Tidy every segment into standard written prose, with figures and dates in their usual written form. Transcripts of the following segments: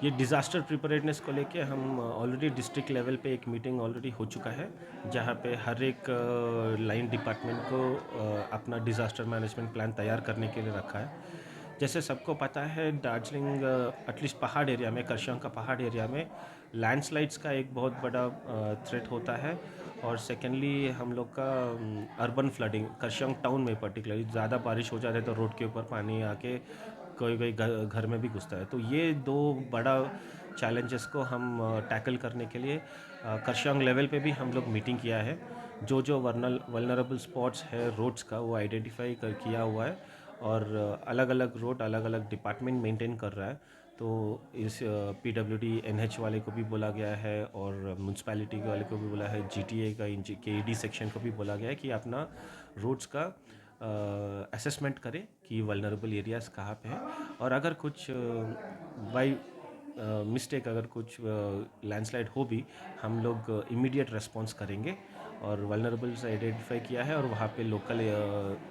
ये डिज़ास्टर प्रिपरेडनेस को लेके हम ऑलरेडी डिस्ट्रिक्ट लेवल पे एक मीटिंग ऑलरेडी हो चुका है, जहाँ पे हर एक लाइन डिपार्टमेंट को अपना डिज़ास्टर मैनेजमेंट प्लान तैयार करने के लिए रखा है। जैसे सबको पता है, दार्जिलिंग एटलीस्ट पहाड़ एरिया में, करशंग का पहाड़ एरिया में लैंडस्लाइड्स का एक बहुत बड़ा थ्रेट होता है। और सेकेंडली हम लोग का अर्बन फ्लडिंग, करशंग टाउन में पर्टिकुलरली ज़्यादा बारिश हो जाता है तो रोड के ऊपर पानी आके कोई कोई घर में भी घुसता है। तो ये दो बड़ा चैलेंजेस को हम टैकल करने के लिए करशंग लेवल पे भी हम लोग मीटिंग किया है। जो जो वल्नरेबल स्पॉट्स है रोड्स का, वो आइडेंटिफाई किया हुआ है। और अलग अलग रोड अलग अलग डिपार्टमेंट मेंटेन कर रहा है। तो इस PWD NH वाले को भी बोला गया है और म्यूनसिपैलिटी वाले को भी बोला है, GTA का KED सेक्शन को भी बोला गया है कि अपना रोड्स का असेसमेंट करें कि वल्नरेबल एरियाज़ कहाँ पे हैं। और अगर कुछ बाई मिस्टेक अगर कुछ लैंडस्लाइड हो भी, हम लोग इमीडिएट रेस्पॉन्स करेंगे। और वल्नरेबल्स आइडेंटिफाई किया है और वहाँ पे लोकल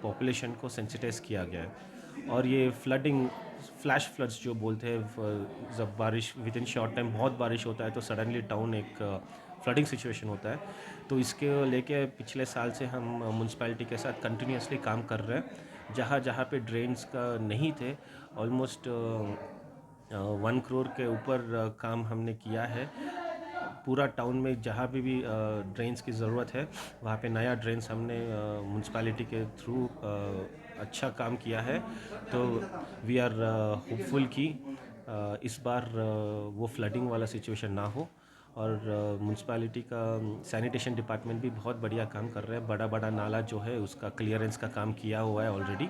पॉपुलेशन को सेंसिटाइज किया गया है। और ये फ्लडिंग, फ्लैश फ्लड्स जो बोलते हैं, जब बारिश विद इन शॉर्ट टाइम बहुत बारिश होता है तो सडनली टाउन एक फ्लडिंग सिचुएशन होता है। तो इसके लेके पिछले साल से हम म्यूनसिपैलिटी के साथ कंटिन्यूसली काम कर रहे हैं। जहाँ जहाँ पे ड्रेन्स का नहीं थे, ऑलमोस्ट 1 करोड़ के ऊपर काम हमने किया है। पूरा टाउन में जहाँ भी ड्रेन्स की ज़रूरत है, वहाँ पे नया ड्रेन्स हमने म्यूनसिपैलिटी के थ्रू अच्छा काम किया है। तो वी आर होपफुल कि इस बार वो फ्लडिंग वाला सिचुएशन ना हो। और म्यूनसिपैलिटी का सैनिटेशन डिपार्टमेंट भी बहुत बढ़िया काम कर रहे हैं। बड़ा बड़ा नाला जो है उसका क्लियरेंस का काम किया हुआ है ऑलरेडी।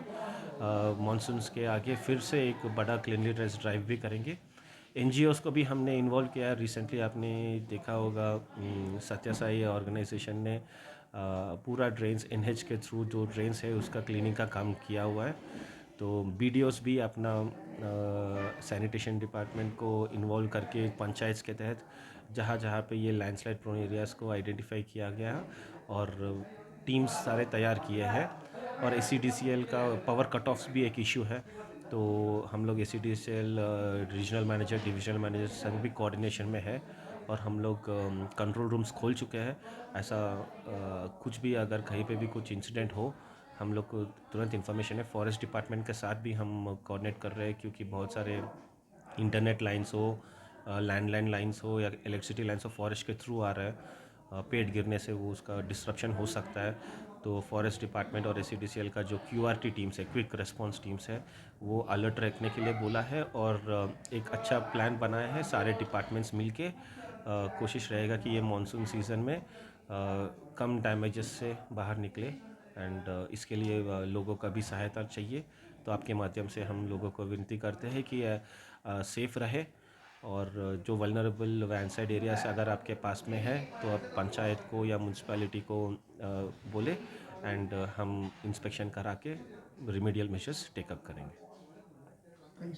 मानसून्स के आगे फिर से एक बड़ा क्लीनलीनेस ड्राइव भी करेंगे। NGOs को भी हमने इन्वॉल्व किया है। रिसेंटली आपने देखा होगा, सत्य साई ऑर्गेनाइजेशन ने पूरा ड्रेन्स NH के थ्रू जो ड्रेन्स है उसका क्लीनिंग का काम किया हुआ है। तो BDOs भी अपना सैनिटेशन डिपार्टमेंट को इन्वॉल्व करके पंचायत के तहत जहाँ जहाँ पे ये लैंडस्लाइड प्रोन एरियाज़ को आइडेंटिफाई किया गया है और टीम्स सारे तैयार किए हैं। और ACDCL का पावर कट ऑफ्स भी एक इशू है। तो हम लोग ACDCL regional manager, divisional manager संग भी कोऑर्डिनेशन में है। और हम लोग कंट्रोल रूम्स खोल चुके हैं। ऐसा कुछ भी अगर कहीं पे भी कुछ इंसिडेंट हो, हम लोग को तुरंत इन्फॉर्मेशन है। फॉरेस्ट डिपार्टमेंट के साथ भी हम कोऑर्डिनेट कर रहे हैं, क्योंकि बहुत सारे इंटरनेट लाइंस हो, लैंडलाइन लाइंस हो या इलेक्ट्रिसिटी लाइंस हो, फॉरेस्ट के थ्रू आ रहा है। पेड़ गिरने से वो उसका डिस्ट्रप्शन हो सकता है। तो फॉरेस्ट डिपार्टमेंट और ACDCL का जो QRT टीम्स है, क्विक रिस्पांस टीम्स है, वो अलर्ट रखने के लिए बोला है। और एक अच्छा प्लान बनाया है सारे डिपार्टमेंट्स मिलके। कोशिश रहेगा कि ये मॉनसून सीज़न में कम डैमेजेस से बाहर निकले। एंड इसके लिए लोगों का भी सहायता चाहिए। तो आपके माध्यम से हम लोगों को विनती करते हैं कि सेफ़ रहे। और जो वल्नरेबल वैनसाइड एरियाज अगर आपके पास में है तो आप पंचायत को या म्यूनसिपैलिटी को बोले। एंड हम इंस्पेक्शन करा के रिमीडियल मेजर्स टेकअप करेंगे।